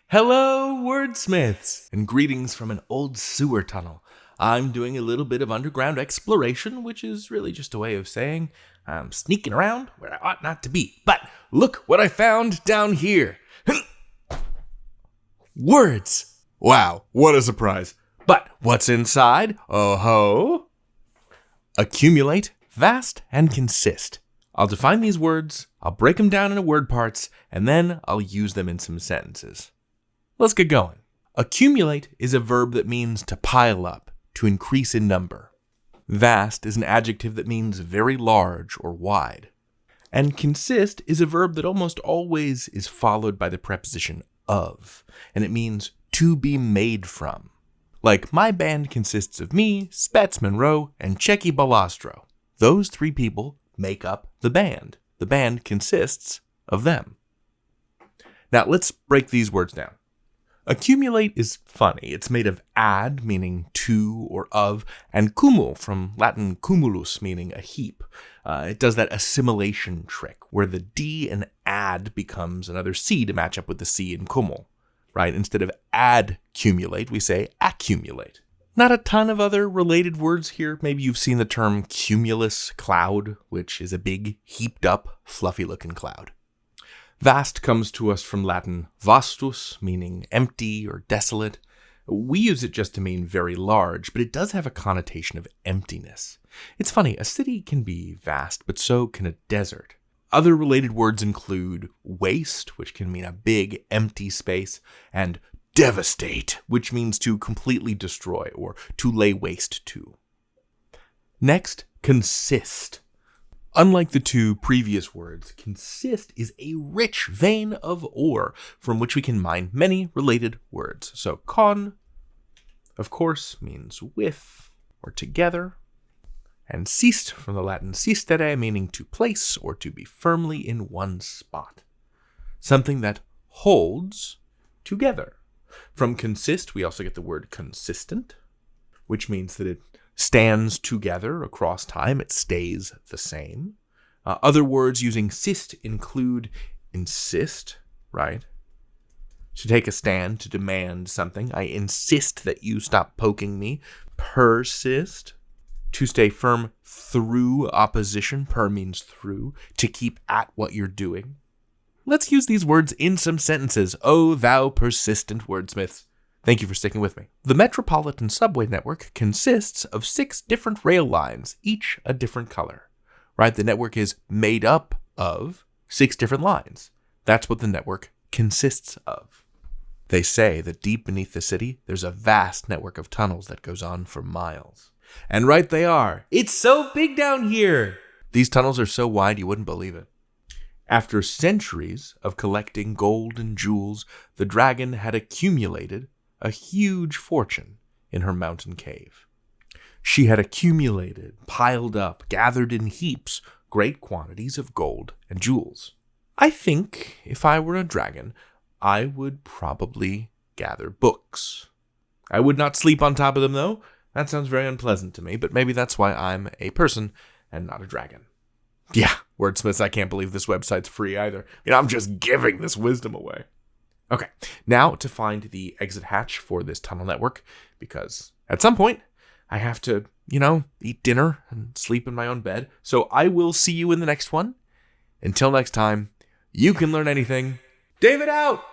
Hello, wordsmiths, and greetings from an old sewer tunnel. I'm doing a little bit of underground exploration, which is really just a way of saying I'm sneaking around where I ought not to be. But look what I found down here. Words! Wow, what a surprise. But what's inside? Oh-ho! Accumulate, vast, and consist. I'll define these words, I'll break them down into word parts, and then I'll use them in some sentences. Let's get going. Accumulate is a verb that means to pile up, to increase in number. Vast is an adjective that means very large or wide. And consist is a verb that almost always is followed by the preposition of, and it means to be made from. Like, my band consists of me, Spats Monroe, and Checky Balastro. Those three people make up the band. The band consists of them. Now, let's break these words down. Accumulate is funny. It's made of ad, meaning to or of, and cumul, from Latin cumulus, meaning a heap. It does that assimilation trick, where the D in ad becomes another C to match up with the C in cumul, right? Instead of accumulate, we say accumulate. Not a ton of other related words here. Maybe you've seen the term cumulus cloud, which is a big, heaped up, fluffy-looking cloud. Vast comes to us from Latin vastus, meaning empty or desolate. We use it just to mean very large, but it does have a connotation of emptiness. It's funny, a city can be vast, but so can a desert. Other related words include waste, which can mean a big, empty space, and devastate, which means to completely destroy or to lay waste to. Next, consist. Unlike the two previous words, consist is a rich vein of ore from which we can mine many related words. So con, of course, means with or together, and sist from the Latin sistere, meaning to place or to be firmly in one spot. Something that holds together. From consist, we also get the word consistent, which means that it stands together across time. It stays the same. Other words using sist include insist, right? To take a stand, to demand something. I insist that you stop poking me. Persist. To stay firm through opposition. Per means through. To keep at what you're doing. Let's use these words in some sentences. Oh, thou persistent wordsmiths. Thank you for sticking with me. The Metropolitan Subway Network consists of 6 different rail lines, each a different color. Right? The network is made up of 6 different lines. That's what the network consists of. They say that deep beneath the city, there's a vast network of tunnels that goes on for miles. And right they are. It's so big down here. These tunnels are so wide you wouldn't believe it. After centuries of collecting gold and jewels, the dragon had accumulated a huge fortune in her mountain cave. She had accumulated, piled up, gathered in heaps, great quantities of gold and jewels. I think if I were a dragon, I would probably gather books. I would not sleep on top of them, though. That sounds very unpleasant to me, but maybe that's why I'm a person and not a dragon. Yeah, wordsmiths, I can't believe this website's free either. I'm just giving this wisdom away. Okay, now to find the exit hatch for this tunnel network, because at some point, I have to, eat dinner and sleep in my own bed. So I will see you in the next one. Until next time, you can learn anything. David out!